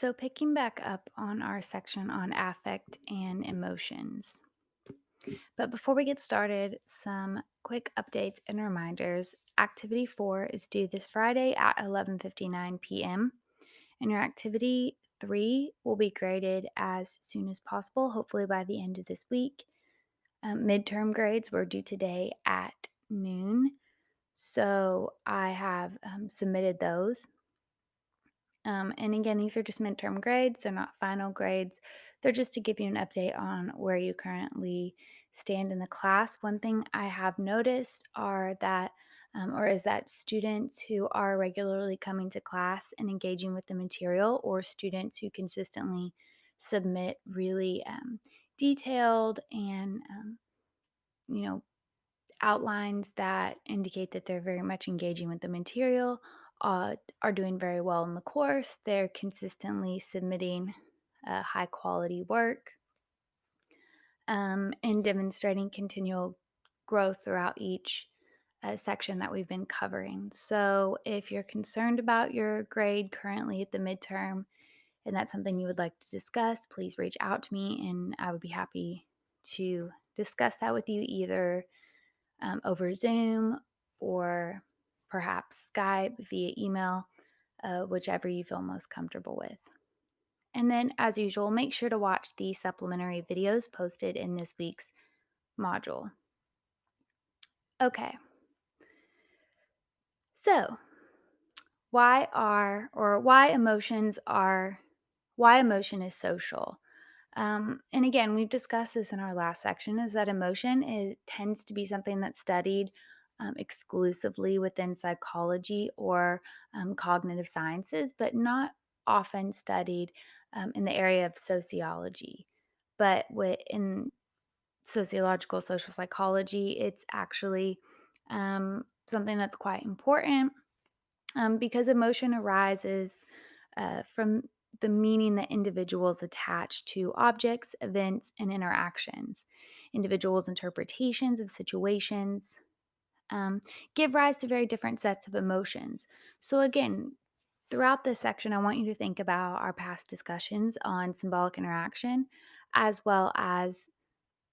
So, picking back up on our section on affect and emotions. But before we get started, some quick updates and reminders. Activity 4 is due this Friday at 11:59 p.m. and your activity 3 will be graded as soon as possible, hopefully by the end of this week. Midterm grades were due today at noon, so I have submitted those. And again, these are just midterm grades, they're not final grades. They're just to give you an update on where you currently stand in the class. One thing I have noticed is that students who are regularly coming to class and engaging with the material, or students who consistently submit really detailed and you know outlines that indicate that they're very much engaging with the material, are doing very well in the course. They're consistently submitting high quality work and demonstrating continual growth throughout each section that we've been covering. So, if you're concerned about your grade currently at the midterm and that's something you would like to discuss, please reach out to me and I would be happy to discuss that with you either over Zoom or perhaps Skype via email, whichever you feel most comfortable with. And then, as usual, make sure to watch the supplementary videos posted in this week's module. Okay, so why emotion is social. And again, we've discussed this in our last section, is that tends to be something that's studied exclusively within psychology or cognitive sciences, but not often studied in the area of sociology. But in sociological social psychology, it's actually something that's quite important because emotion arises from the meaning that individuals attach to objects, events, and interactions. Individuals' interpretations of situations um, give rise to very different sets of emotions. So, again, throughout this section, I want you to think about our past discussions on symbolic interaction as well as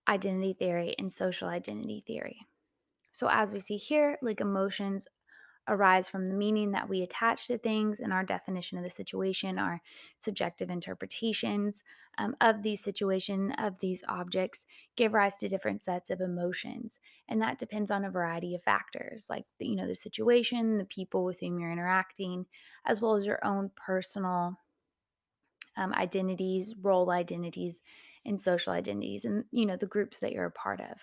identity theory and social identity theory. So, as we see here, like emotions arise from the meaning that we attach to things and our definition of the situation, our subjective interpretations of the situation, of these objects, give rise to different sets of emotions. And that depends on a variety of factors like the situation, the people with whom you're interacting, as well as your own personal identities, role identities, and social identities, and the groups that you're a part of.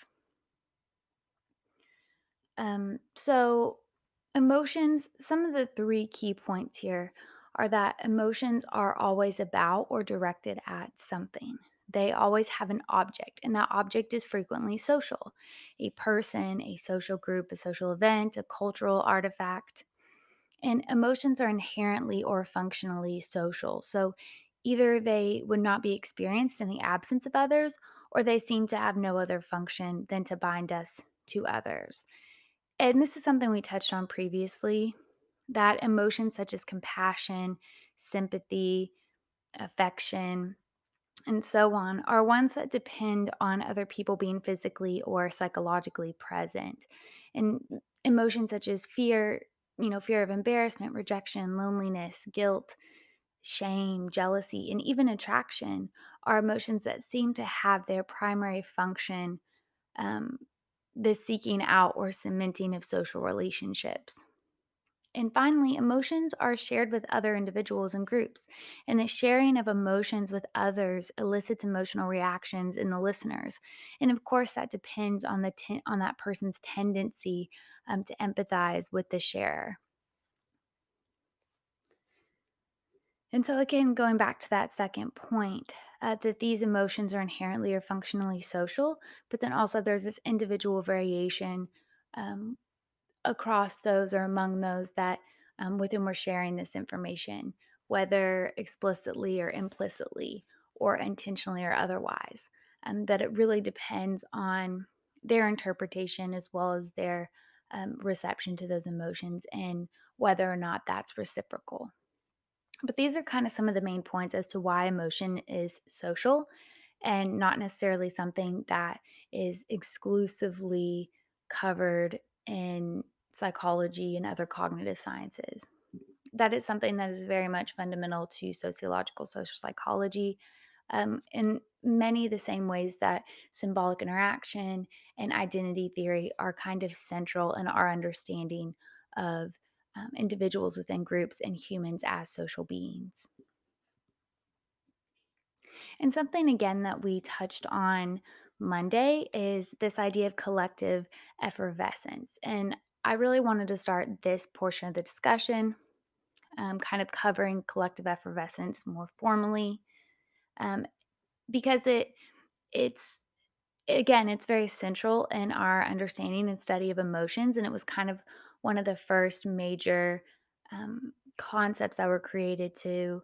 So, emotions, some of the three key points here are that emotions are always about or directed at something. They always have an object, and that object is frequently social: a person, a social group, a social event, a cultural artifact. And emotions are inherently or functionally social. So, either they would not be experienced in the absence of others, or they seem to have no other function than to bind us to others. And this is something we touched on previously, that emotions such as compassion, sympathy, affection, and so on are ones that depend on other people being physically or psychologically present. And emotions such as fear of embarrassment, rejection, loneliness, guilt, shame, jealousy, and even attraction are emotions that seem to have their primary function um, the seeking out or cementing of social relationships. And finally, emotions are shared with other individuals and groups, and the sharing of emotions with others elicits emotional reactions in the listeners. And of course, that depends on on that person's tendency to empathize with the sharer. And so, again, going back to that second point, that these emotions are inherently or functionally social, but then also there's this individual variation um, across those or among those that with whom we're sharing this information, whether explicitly or implicitly, or intentionally or otherwise. That it really depends on their interpretation as well as their reception to those emotions and whether or not that's reciprocal. But these are kind of some of the main points as to why emotion is social and not necessarily something that is exclusively covered in psychology and other cognitive sciences. That is something that is very much fundamental to sociological social psychology, in many of the same ways that symbolic interaction and identity theory are kind of central in our understanding of individuals within groups and humans as social beings. And something again that we touched on Monday is this idea of collective effervescence. And I really wanted to start this portion of the discussion, kind of covering collective effervescence more formally, um, because it's again it's very central in our understanding and study of emotions, and it was kind of one of the first major concepts that were created to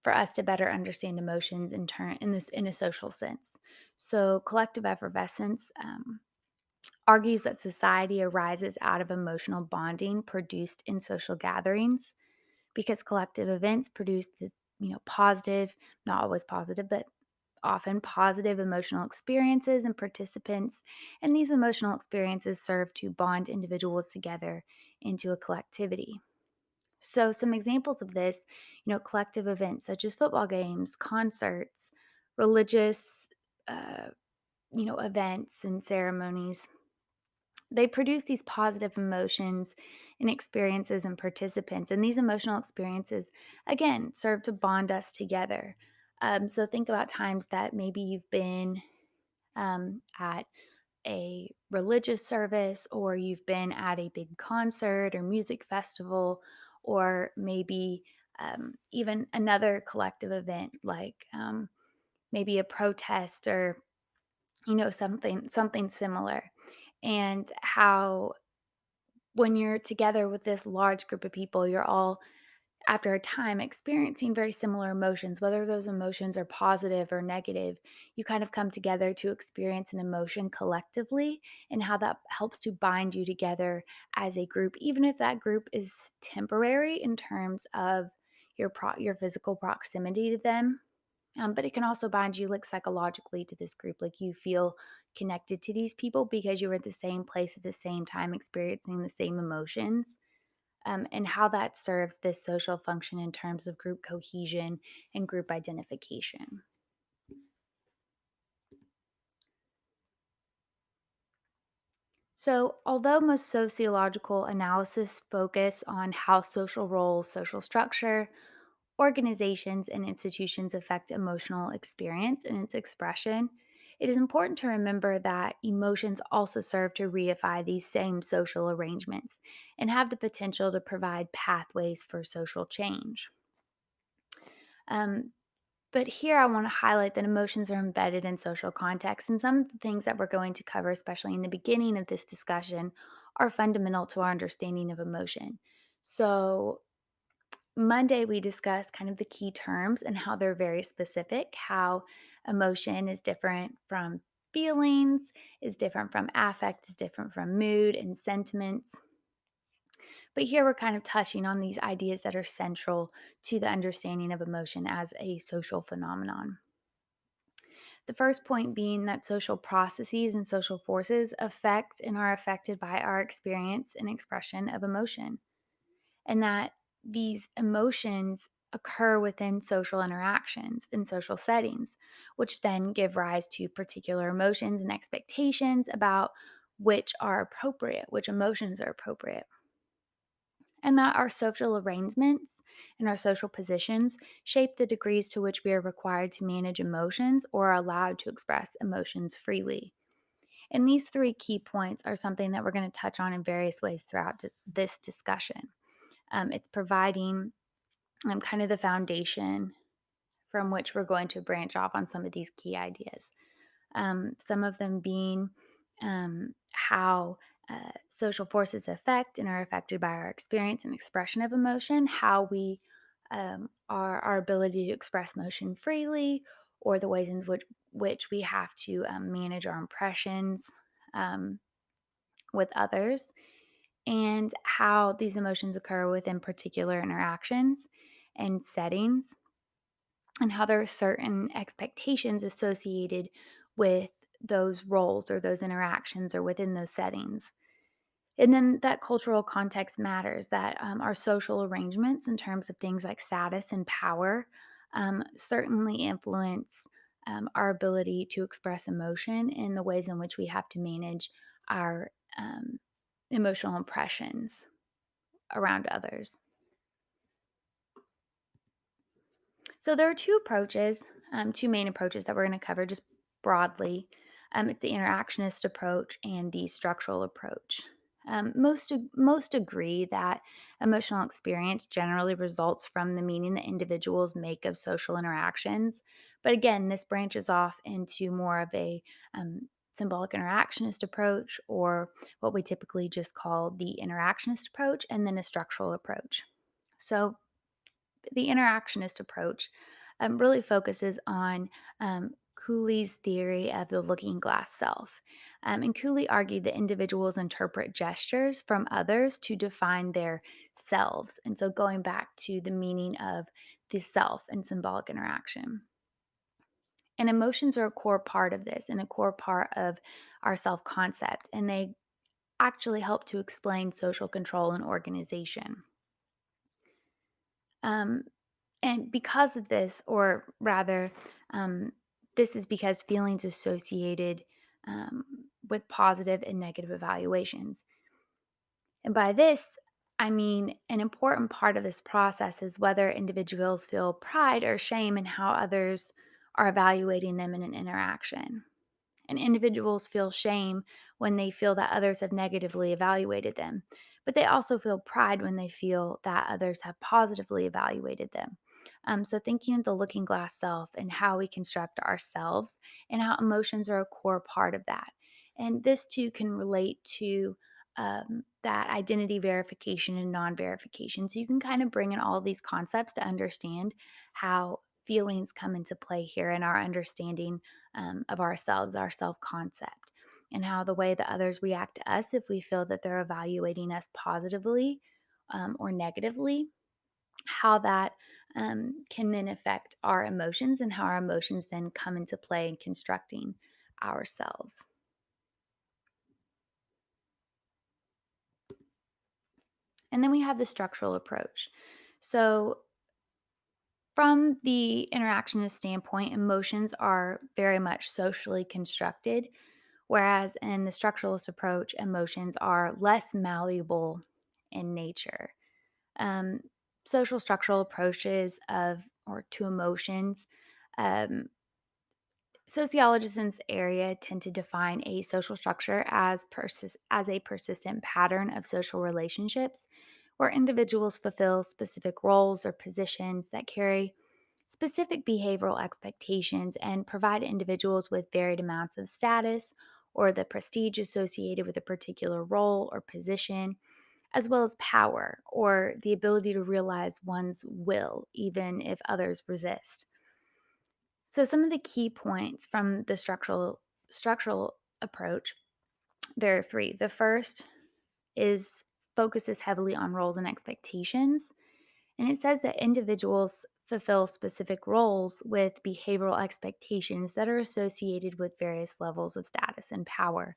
for us to better understand emotions in this in a social sense. So collective effervescence argues that society arises out of emotional bonding produced in social gatherings because collective events produce the positive, not always positive, but often positive emotional experiences and participants, and these emotional experiences serve to bond individuals together into a collectivity. So, some examples of this, collective events such as football games, concerts, religious, uh, events and ceremonies, they produce these positive emotions and experiences and participants. And these emotional experiences, again, serve to bond us together. So, think about times that maybe you've been at a religious service, or you've been at a big concert or music festival, or maybe even another collective event like maybe a protest or something similar, and how when you're together with this large group of people, you're all after a time experiencing very similar emotions, whether those emotions are positive or negative. You kind of come together to experience an emotion collectively, and how that helps to bind you together as a group, even if that group is temporary in terms of your physical proximity to them. But it can also bind you like psychologically to this group. Like you feel connected to these people because you were at the same place at the same time, experiencing the same emotions, and how that serves this social function in terms of group cohesion and group identification. So, although most sociological analysis focus on how social roles, social structure, organizations, and institutions affect emotional experience and its expression, it is important to remember that emotions also serve to reify these same social arrangements and have the potential to provide pathways for social change. Um, But here I want to highlight that emotions are embedded in social context, and some of the things that we're going to cover, especially in the beginning of this discussion, are fundamental to our understanding of emotion. So, Monday, we discussed kind of the key terms and how they're very specific, how emotion is different from feelings, is different from affect, is different from mood and sentiments. But here we're kind of touching on these ideas that are central to the understanding of emotion as a social phenomenon. The first point being that social processes and social forces affect and are affected by our experience and expression of emotion, and that these emotions occur within social interactions and social settings, which then give rise to particular emotions and expectations about which are appropriate, which emotions are appropriate. And that our social arrangements and our social positions shape the degrees to which we are required to manage emotions or are allowed to express emotions freely. And these three key points are something that we're going to touch on in various ways throughout this discussion. It's providing kind of the foundation from which we're going to branch off on some of these key ideas. Some of them being how social forces affect and are affected by our experience and expression of emotion, how we our ability to express emotion freely, or the ways in which we have to manage our impressions um, with others, and how these emotions occur within particular interactions, and settings, and how there are certain expectations associated with those roles or those interactions or within those settings. And then that cultural context matters, that our social arrangements in terms of things like status and power certainly influence our ability to express emotion in the ways in which we have to manage our um, emotional impressions around others. So there are two main approaches that we're going to cover just broadly. It's the interactionist approach and the structural approach. Most agree that emotional experience generally results from the meaning that individuals make of social interactions. But again, this branches off into more of a symbolic interactionist approach, or what we typically just call the interactionist approach, and then a structural approach. So the interactionist approach really focuses on Cooley's theory of the looking glass self. And Cooley argued that individuals interpret gestures from others to define their selves. And so, going back to the meaning of the self and symbolic interaction. And emotions are a core part of this and a core part of our self concept. And they actually help to explain social control and organization. Um, And because of this, or rather, um, this is because feelings associated with positive and negative evaluations. And by this, I mean an important part of this process is whether individuals feel pride or shame in how others are evaluating them in an interaction. And individuals feel shame when they feel that others have negatively evaluated them, but they also feel pride when they feel that others have positively evaluated them. So, thinking of the looking glass self and how we construct ourselves and how emotions are a core part of that. And this too can relate to that identity verification and non verification. So, you can kind of bring in all these concepts to understand how feelings come into play here in our understanding of ourselves, our self concept, and how the way that others react to us, if we feel that they're evaluating us positively or negatively, how that can then affect our emotions and how our emotions then come into play in constructing ourselves. And then we have the structural approach. So, from the interactionist standpoint, emotions are very much socially constructed. Whereas in the structuralist approach, emotions are less malleable in nature. Um, Social structural approaches of or to emotions, um, sociologists in this area tend to define a social structure as as a persistent pattern of social relationships where individuals fulfill specific roles or positions that carry specific behavioral expectations and provide individuals with varied amounts of status or the prestige associated with a particular role or position, as well as power or the ability to realize one's will, even if others resist. So, some of the key points from the structural approach, there are three. The first is focuses heavily on roles and expectations. And it says that individuals fulfill specific roles with behavioral expectations that are associated with various levels of status and power.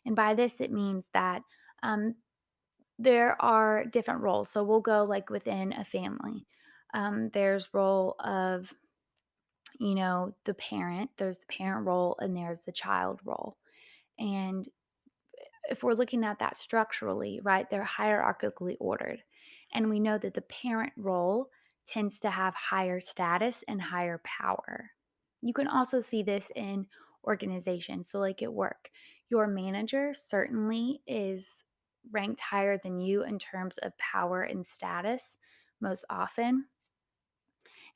And by this, it means that um, there are different roles. So we'll go like within a family. There's role of, the parent, there's the parent role, and there's the child role. And if we're looking at that structurally, right, they're hierarchically ordered. And we know that the parent role tends to have higher status and higher power. You can also see this in organization. So, like at work, your manager certainly is ranked higher than you in terms of power and status most often.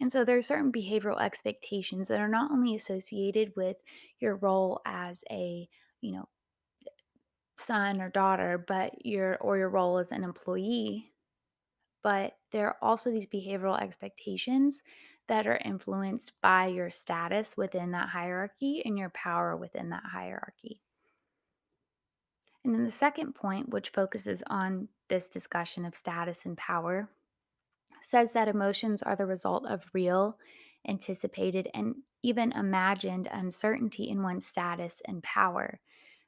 And so there are certain behavioral expectations that are not only associated with your role as a, you know, son or daughter, but your role as an employee, but there are also these behavioral expectations that are influenced by your status within that hierarchy and your power within that hierarchy. And then the second point, which focuses on this discussion of status and power, says that emotions are the result of real, anticipated, and even imagined uncertainty in one's status and power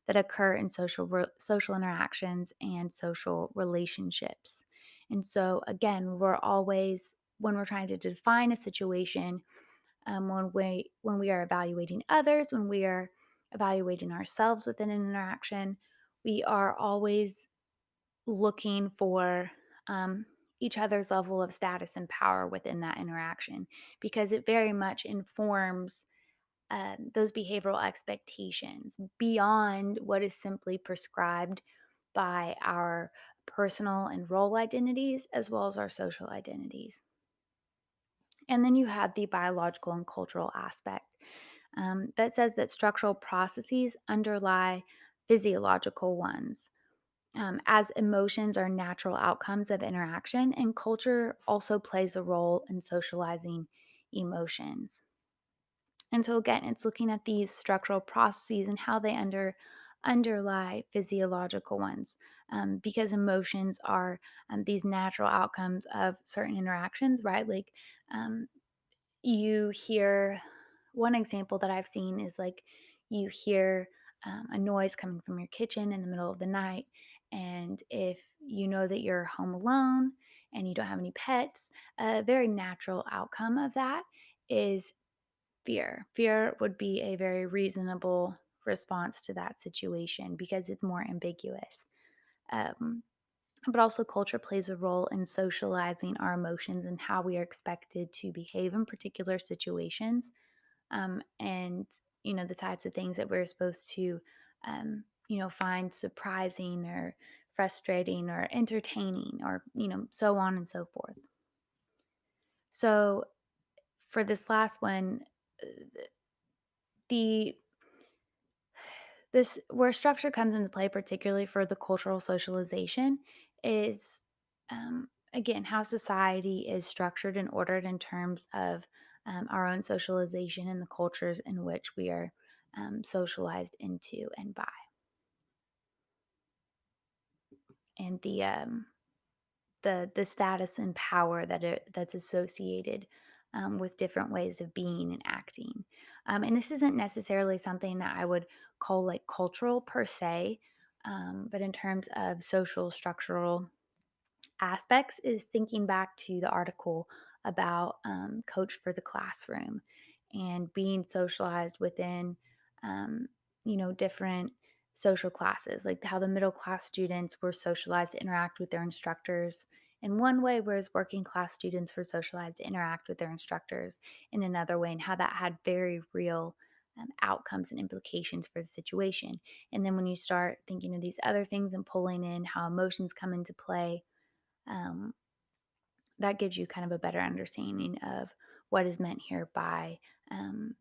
that occur in social interactions and social relationships. And so, again, we're always when we're trying to define a situation, when we are evaluating others, when we are evaluating ourselves within an interaction, we are always looking for um, each other's level of status and power within that interaction because it very much informs those behavioral expectations beyond what is simply prescribed by our personal and role identities as well as our social identities. And then you have the biological and cultural aspect that says that structural processes underlie physiological ones. As emotions are natural outcomes of interaction, and culture also plays a role in socializing emotions. And so again, it's looking at these structural processes and how they underlie physiological ones, because emotions are these natural outcomes of certain interactions, right? Like um, you hear one example that I've seen is like you hear a noise coming from your kitchen in the middle of the night. And if you know that you're home alone and you don't have any pets, a very natural outcome of that is fear. Fear would be a very reasonable response to that situation because it's more ambiguous. Um, but also, culture plays a role in socializing our emotions and how we are expected to behave in particular situations. And, the types of things that we're supposed to, find surprising or frustrating or entertaining or, so on and so forth. So, for this last one, the this where structure comes into play, particularly for the cultural socialization, is again how society is structured and ordered in terms of our own socialization and the cultures in which we are socialized into and by, and the status and power that's associated with different ways of being and acting. And this isn't necessarily something that I would call like cultural per se, but in terms of social structural aspects is thinking back to the article about Coach for the Classroom and being socialized within, um, different social classes, like how the middle class students were socialized to interact with their instructors in one way, whereas working class students were socialized to interact with their instructors in another way, and how that had very real outcomes and implications for the situation. And then when you start thinking of these other things and pulling in how emotions come into play, um, that gives you kind of a better understanding of what is meant here by um,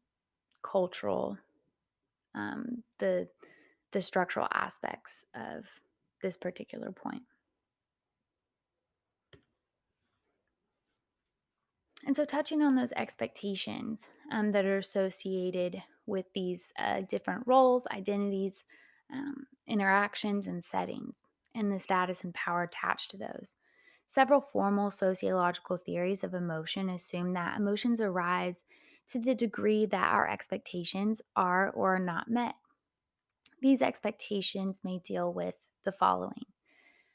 cultural, the structural aspects of this particular point. And so, touching on those expectations that are associated with these different roles, identities, interactions, and settings, and the status and power attached to those. Several formal sociological theories of emotion assume that emotions arise to the degree that our expectations are or are not met. These expectations may deal with the following: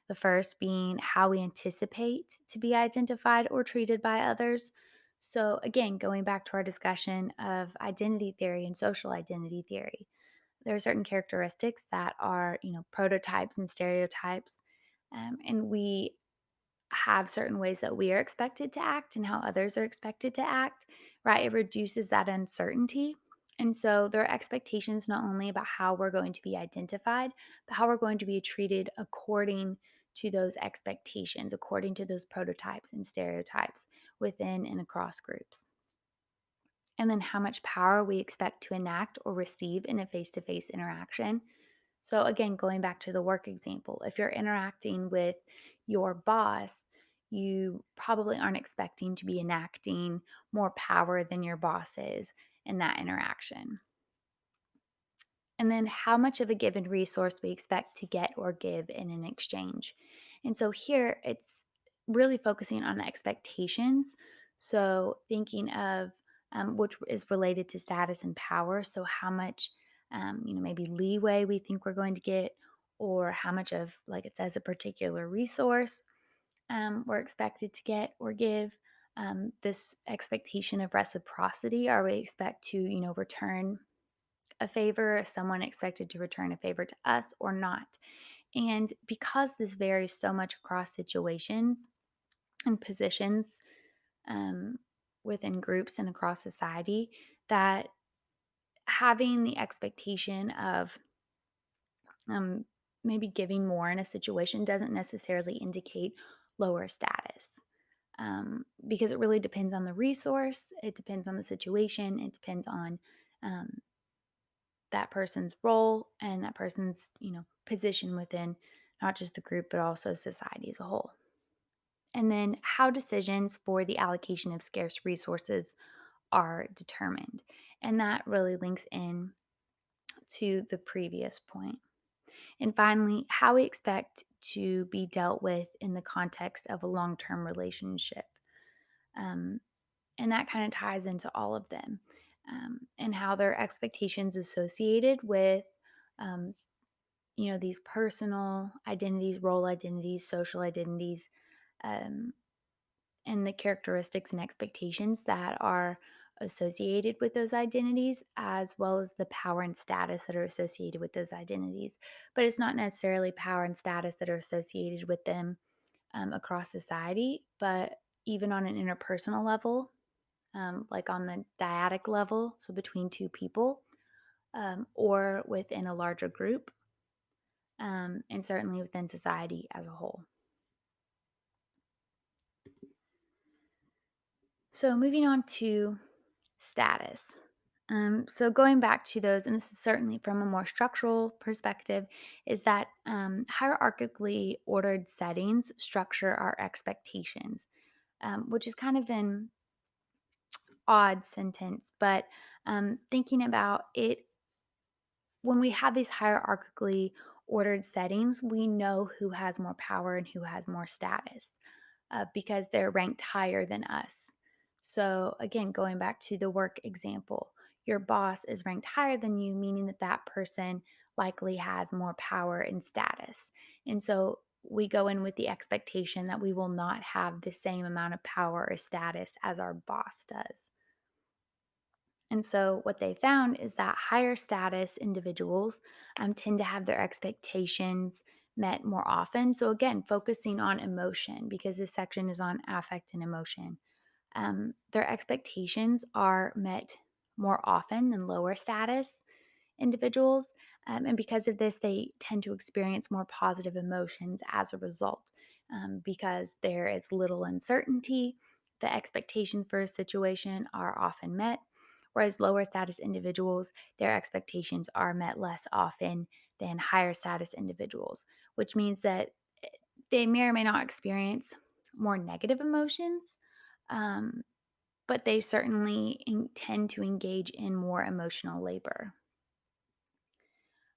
the first being how we anticipate to be identified or treated by others. So, again, going back to our discussion of identity theory and social identity theory, there are certain characteristics that are, prototypes and stereotypes. And we have certain ways that we are expected to act and how others are expected to act, right? It reduces that uncertainty. And so there are expectations not only about how we're going to be identified, but how we're going to be treated according to those expectations, according to those prototypes and stereotypes within and across groups. And then how much power we expect to enact or receive in a face to face interaction. So, again, going back to the work example, if you're interacting with your boss, you probably aren't expecting to be enacting more power than your boss is in that interaction. And then how much of a given resource we expect to get or give in an exchange. And so here it's really focusing on expectations. So thinking of which is related to status and power. So how much, maybe leeway we think we're going to get, or how much of, like it says, a particular resource we're expected to get or give. This expectation of reciprocity, are we expect to, return a favor? Is someone expected to return a favor to us or not? And because this varies so much across situations and positions um, within groups and across society, that having the expectation of um, maybe giving more in a situation doesn't necessarily indicate lower status. Because it really depends on the resource, it depends on the situation, it depends on um, that person's role and that person's, position within not just the group, but also society as a whole. And then how decisions for the allocation of scarce resources are determined. And that really links in to the previous point. And finally, how we expect to be dealt with in the context of a long term relationship. Um, and that kind of ties into all of them and how their expectations associated with um, these personal identities, role identities, social identities, um, and the characteristics and expectations that are associated with those identities, as well as the power and status that are associated with those identities. But it's not necessarily power and status that are associated with them across society, but even on an interpersonal level, like on the dyadic level, so between two people, or within a larger group, and certainly within society as a whole. So, moving on to status. So, going back to those, and this is certainly from a more structural perspective, is that hierarchically ordered settings structure our expectations, which is kind of an odd sentence, but thinking about it, when we have these hierarchically ordered settings, we know who has more power and who has more status because they're ranked higher than us. So, again, going back to the work example, your boss is ranked higher than you, meaning that that person likely has more power and status. And so, we go in with the expectation that we will not have the same amount of power or status as our boss does. And so, what they found is that higher status individuals tend to have their expectations met more often. So, again, focusing on emotion because this section is on affect and emotion. Their expectations are met more often than lower status individuals. And because of this, they tend to experience more positive emotions as a result because there is little uncertainty. The expectations for a situation are often met, whereas lower status individuals, their expectations are met less often than higher status individuals, which means that they may or may not experience more negative emotions. Um, but they certainly tend to engage in more emotional labor.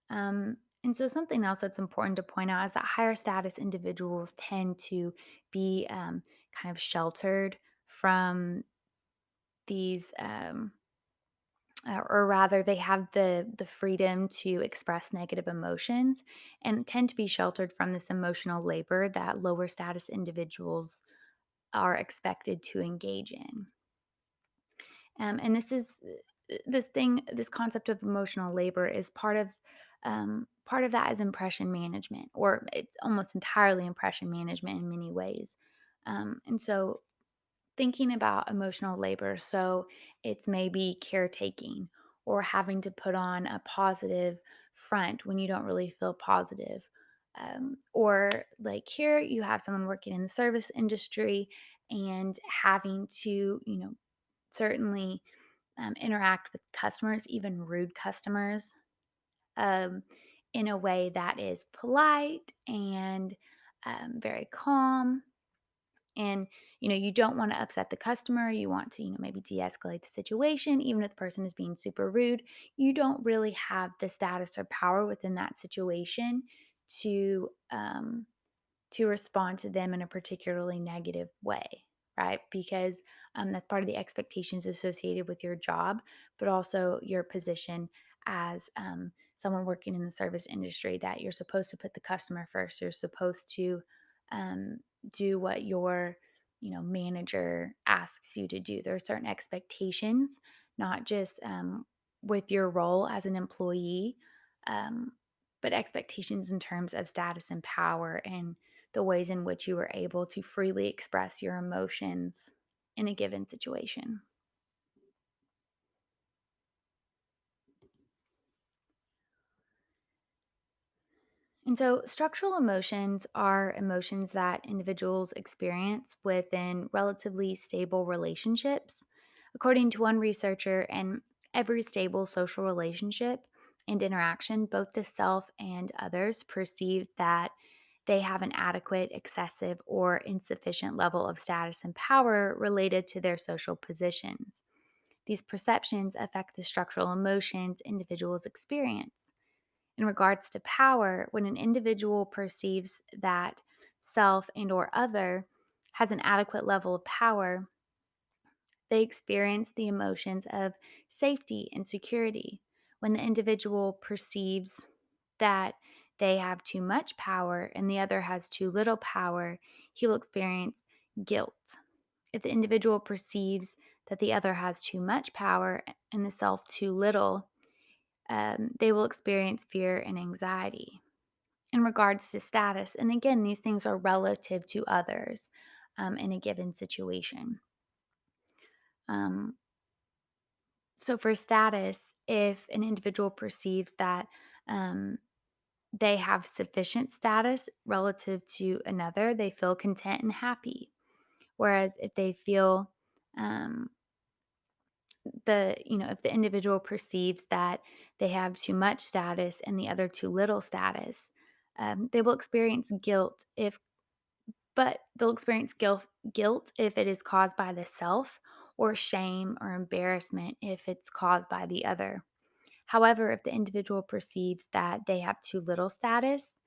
And so, something else that's important to point out is that higher status individuals tend to be kind of sheltered from these, or rather, they have the freedom to express negative emotions and tend to be sheltered from this emotional labor that lower status individuals are expected to engage in. And this concept of emotional labor is part of that is impression management, or it's almost entirely impression management in many ways. And so, thinking about emotional labor, so it's maybe caretaking or having to put on a positive front when you don't really feel positive. Or like here, you have someone working in the service industry and having to, certainly interact with customers, even rude customers, um, in a way that is polite and very calm. And you don't want to upset the customer. You want to, maybe de-escalate the situation, even if the person is being super rude. You don't really have the status or power within that situation to to respond to them in a particularly negative way, right? Because that's part of the expectations associated with your job, but also your position as someone working in the service industry, that you're supposed to put the customer first. You're supposed to um, do what your manager asks you to do. There are certain expectations, not just with your role as an employee, um, but expectations in terms of status and power, and the ways in which you were able to freely express your emotions in a given situation. And so, structural emotions are emotions that individuals experience within relatively stable relationships. According to one researcher, in every stable social relationship and interaction, both the self and others perceive that they have an adequate, excessive, or insufficient level of status and power related to their social positions. These perceptions affect the structural emotions individuals experience. In regards to power, when an individual perceives that self and or other has an adequate level of power, they experience the emotions of safety and security. When the individual perceives that they have too much power and the other has too little power, he will experience guilt. If the individual perceives that the other has too much power and the self too little, they will experience fear and anxiety. In regards to status, and again, these things are relative to others in a given situation. Um, so, for status, if an individual perceives that um, they have sufficient status relative to another, they feel content and happy. Whereas if they feel um, if the individual perceives that they have too much status and the other too little status, they will experience guilt if but they'll experience guilt if it is caused by the self, or shame or embarrassment if it's caused by the other. However, if the individual perceives that they have too little status,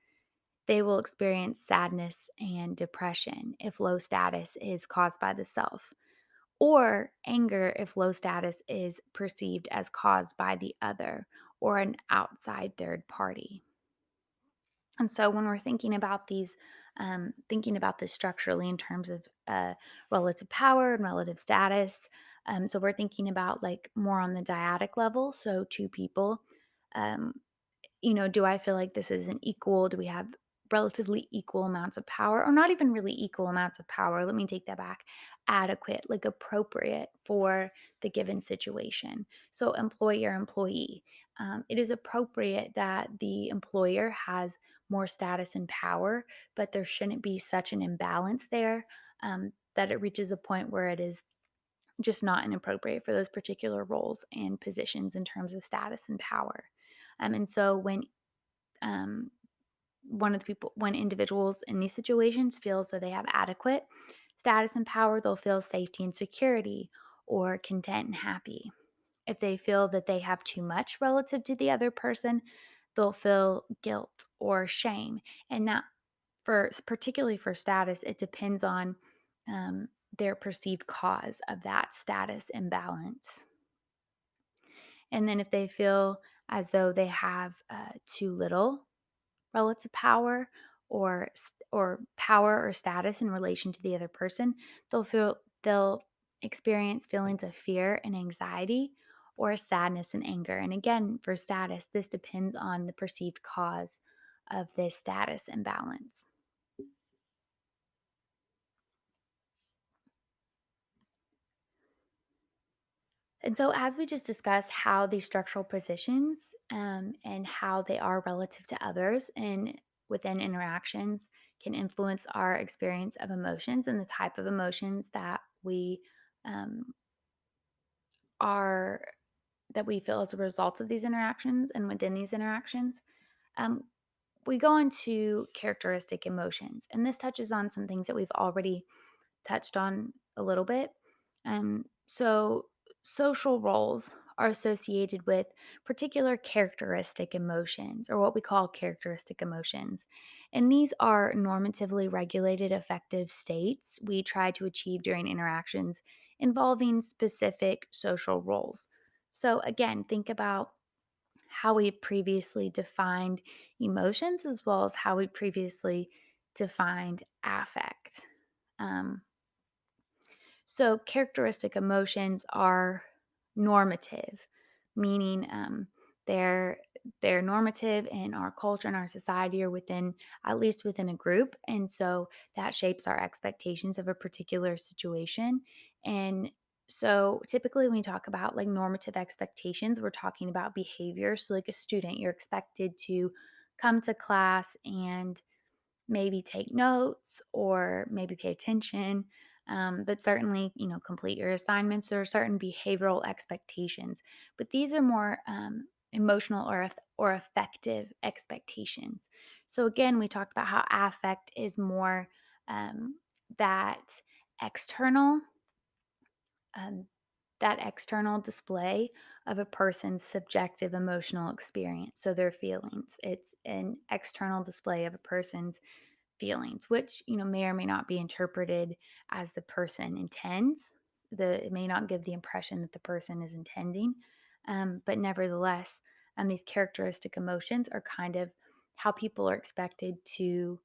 they will experience sadness and depression if low status is caused by the self, or anger if low status is perceived as caused by the other or an outside third party. And so when we're thinking about this structurally in terms of relative power and relative status, so we're thinking about like more on the dyadic level. So two people, um, do I feel like this is an equal? Do we have relatively equal amounts of power, or not even really equal amounts of power? Let me take that back. Adequate, like appropriate for the given situation. So, employer, employee. It is appropriate that the employer has more status and power, but there shouldn't be such an imbalance there that it reaches a point where it is just not inappropriate for those particular roles and positions in terms of status and power. And so um, when individuals in these situations feel as though they have adequate status and power, they'll feel safety and security, or content and happy. If they feel that they have too much relative to the other person, they'll feel guilt or shame. And that, particularly for status, it depends on their perceived cause of that status imbalance. And then if they feel as though they have too little relative power, or power or status in relation to the other person, they'll experience feelings of fear and anxiety, or sadness and anger. And again, for status, this depends on the perceived cause of this status imbalance. And so, as we just discussed, how these structural positions and how they are relative to others and within interactions can influence our experience of emotions and the type of emotions um, are that we feel as a result of these interactions and within these interactions. Um, we go into characteristic emotions, and this touches on some things that we've already touched on a little bit. So, social roles are associated with particular characteristic emotions, or what we call characteristic emotions. And these are normatively regulated affective states we try to achieve during interactions involving specific social roles. So, again, think about how we previously defined emotions as well as how we previously defined affect. Um, so, characteristic emotions are normative, meaning they're they're normative in our culture and our society, or within at least within a group, and so that shapes our expectations of a particular situation. And so, typically, when we talk about like normative expectations, we're talking about behavior. So, like a student, you're expected to come to class and maybe take notes or maybe pay attention, but certainly, complete your assignments. There are certain behavioral expectations, but these are more emotional or affective expectations. So again, we talked about how affect is more um, that external um, that external display of a person's subjective emotional experience. So their feelings. It's an external display of a person's feelings, which, may or may not be interpreted as the person intends. It may not give the impression that the person is intending, but nevertheless, these characteristic emotions are kind of how people are expected to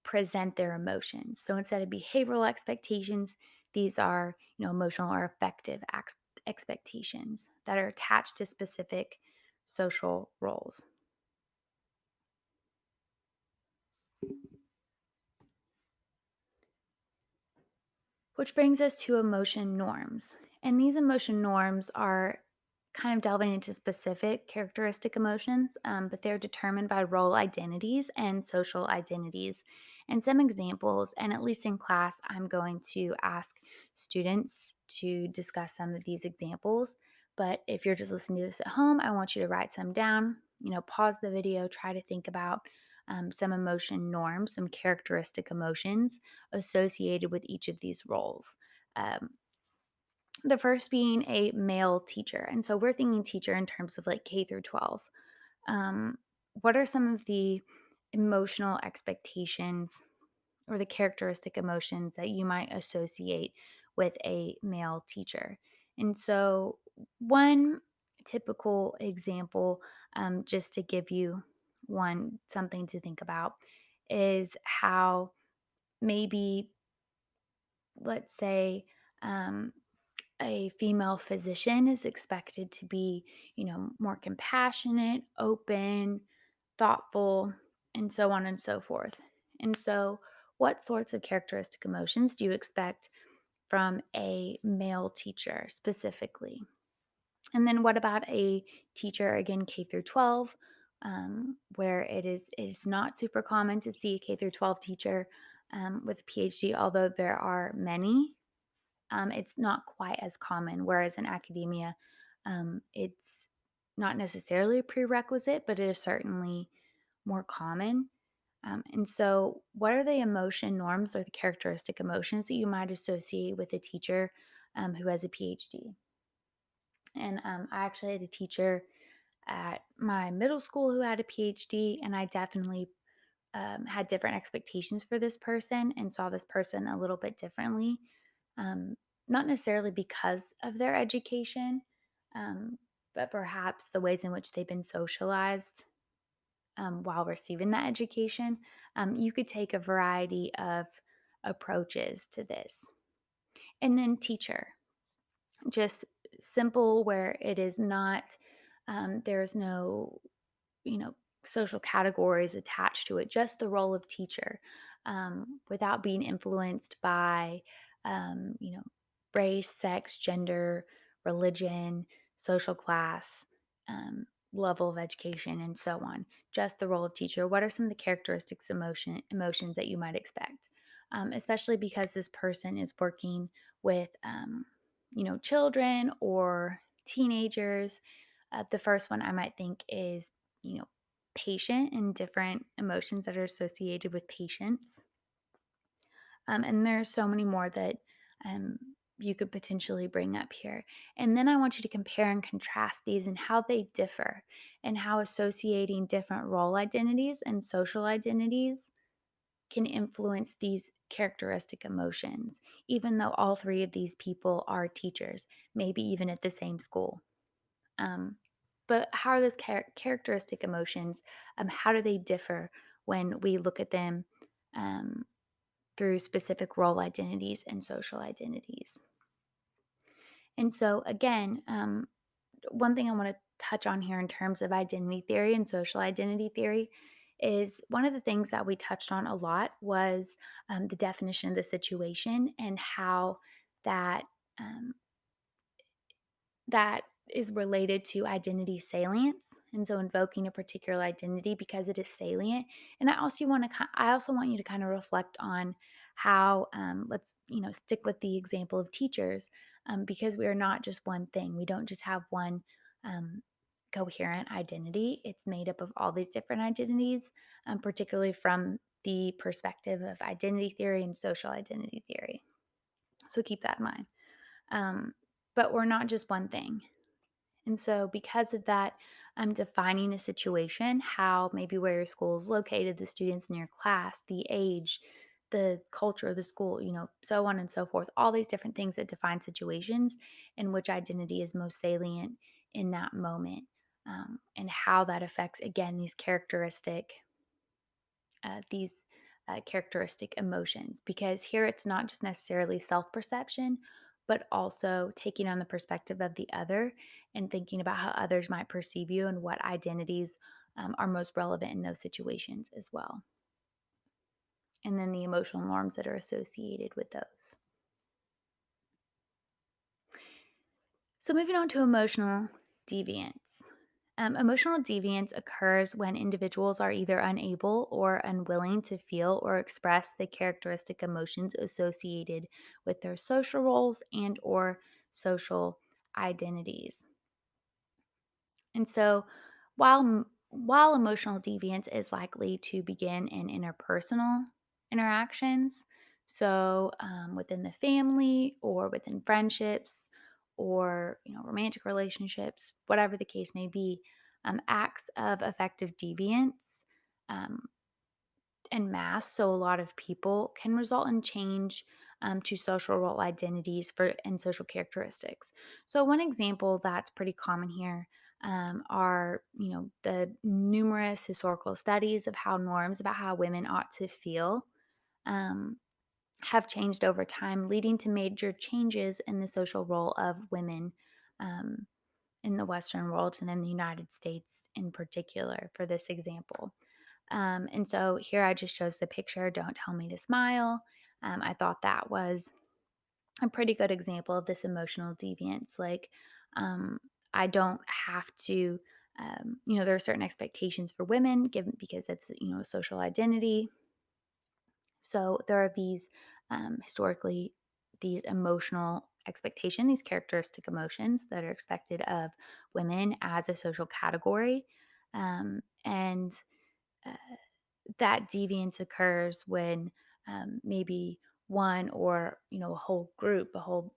present their emotions. So instead of behavioral expectations, these are, emotional or affective expectations that are attached to specific social roles. Which brings us to emotion norms. And these emotion norms are kind of delving into specific characteristic emotions, but they're determined by role identities and social identities. And some examples, and at least in class, I'm going to ask students to discuss some of these examples. But if you're just listening to this at home, I want you to write some down, pause the video, try to think about some emotion norms, some characteristic emotions associated with each of these roles. Um, the first being a male teacher. And so we're thinking teacher in terms of like K through 12. Um, what are some of the emotional expectations or the characteristic emotions that you might associate with a male teacher? And so, one typical example, just to give you one something to think about, is how maybe, let's say, um, a female physician is expected to be, more compassionate, open, thoughtful, and so on and so forth. And so, what sorts of characteristic emotions do you expect from a male teacher specifically? And then, what about a teacher, again, K through 12, where it is not super common to see a K through 12 teacher with a PhD, although there are many. It's not quite as common, whereas in academia, it's not necessarily a prerequisite, but it is certainly more common. And so, what are the emotion norms or the characteristic emotions that you might associate with a teacher who has a PhD? And I actually had a teacher at my middle school who had a PhD, and I definitely had different expectations for this person and saw this person a little bit differently. Um, Not necessarily because of their education, um, but perhaps the ways in which they've been socialized while receiving that education. You could take a variety of approaches to this. And then, teacher, just simple, where it is not, there's no, you know, social categories attached to it, just the role of teacher, without being influenced by, you know, race, sex, gender, religion, social class, level of education, and so on. Just the role of teacher. What are some of the characteristics, emotions that you might expect? Especially because this person is working with, children or teenagers. The first one I might think is, you know, patient, and different emotions that are associated with patience. And there's so many more that, um, you could potentially bring up here. And then I want you to compare and contrast these and how they differ, and how associating different role identities and social identities can influence these characteristic emotions, even though all three of these people are teachers, maybe even at the same school. Um, but how are those characteristic emotions? How do they differ when we look at them um, through specific role identities and social identities? And so, again, one thing I want to touch on here in terms of identity theory and social identity theory is one of the things that we touched on a lot was the definition of the situation and how that um, that is related to identity salience, and so invoking a particular identity because it is salient. And I also want you to kind of reflect on how, let's stick with the example of teachers, because we are not just one thing. We don't just have one um, coherent identity. It's made up of all these different identities, particularly from the perspective of identity theory and social identity theory. So keep that in mind. Um, but we're not just one thing. And so, because of that, defining a situation, how maybe where your school is located, the students in your class, the age, the culture of the school, so on and so forth, all these different things that define situations and which identity is most salient in that moment, and how that affects, again, these characteristic emotions, because here it's not just necessarily self perception, but also taking on the perspective of the other and thinking about how others might perceive you and what identities are most relevant in those situations as well. And then the emotional norms that are associated with those. So, moving on to emotional deviance. Emotional deviance occurs when individuals are either unable or unwilling to feel or express the characteristic emotions associated with their social roles and or social identities. And so, while emotional deviance is likely to begin in interpersonal interactions, so within the family or within friendships or romantic relationships, whatever the case may be, acts of affective deviance um, en masse, so a lot of people, can result in change to social role identities for and social characteristics. So one example that's pretty common here are the numerous historical studies of how norms about how women ought to feel um, have changed over time, leading to major changes in the social role of women um, in the Western world and in the United States in particular. For this example. And so here I just chose the picture, Don't Tell Me to Smile. I thought that was a pretty good example of this emotional deviance. Like, um, I don't have to, there are certain expectations for women given because it's, a social identity. So there are these historically, these emotional expectation, these characteristic emotions that are expected of women as a social category. And uh, that deviance occurs when maybe one or a whole group, a whole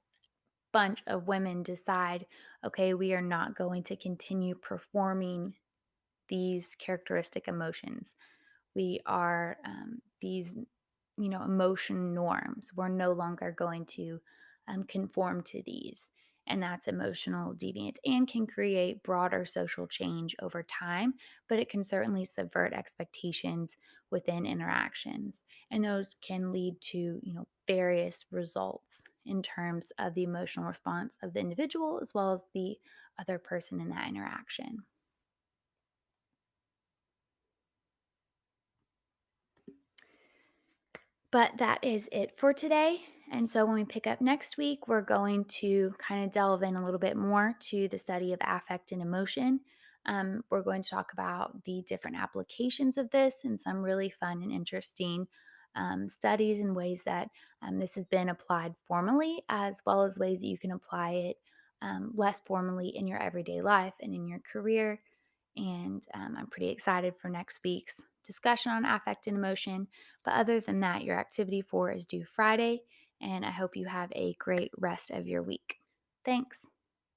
bunch of women decide, okay, we are not going to continue performing these characteristic emotions. We are these emotion norms. We're no longer going to conform to these. And that's emotional deviance and can create broader social change over time, but it can certainly subvert expectations within interactions. And those can lead to, various results in terms of the emotional response of the individual as well as the other person in that interaction. But that is it for today. And so when we pick up next week, we're going to kind of delve in a little bit more to the study of affect and emotion. We're going to talk about the different applications of this and some really fun and interesting studies and ways that this has been applied formally, as well as ways that you can apply it less formally in your everyday life and in your career. And I'm pretty excited for next week's discussion on affect and emotion. But other than that, your activity 4 is due Friday. and I hope you have a great rest of your week. Thanks.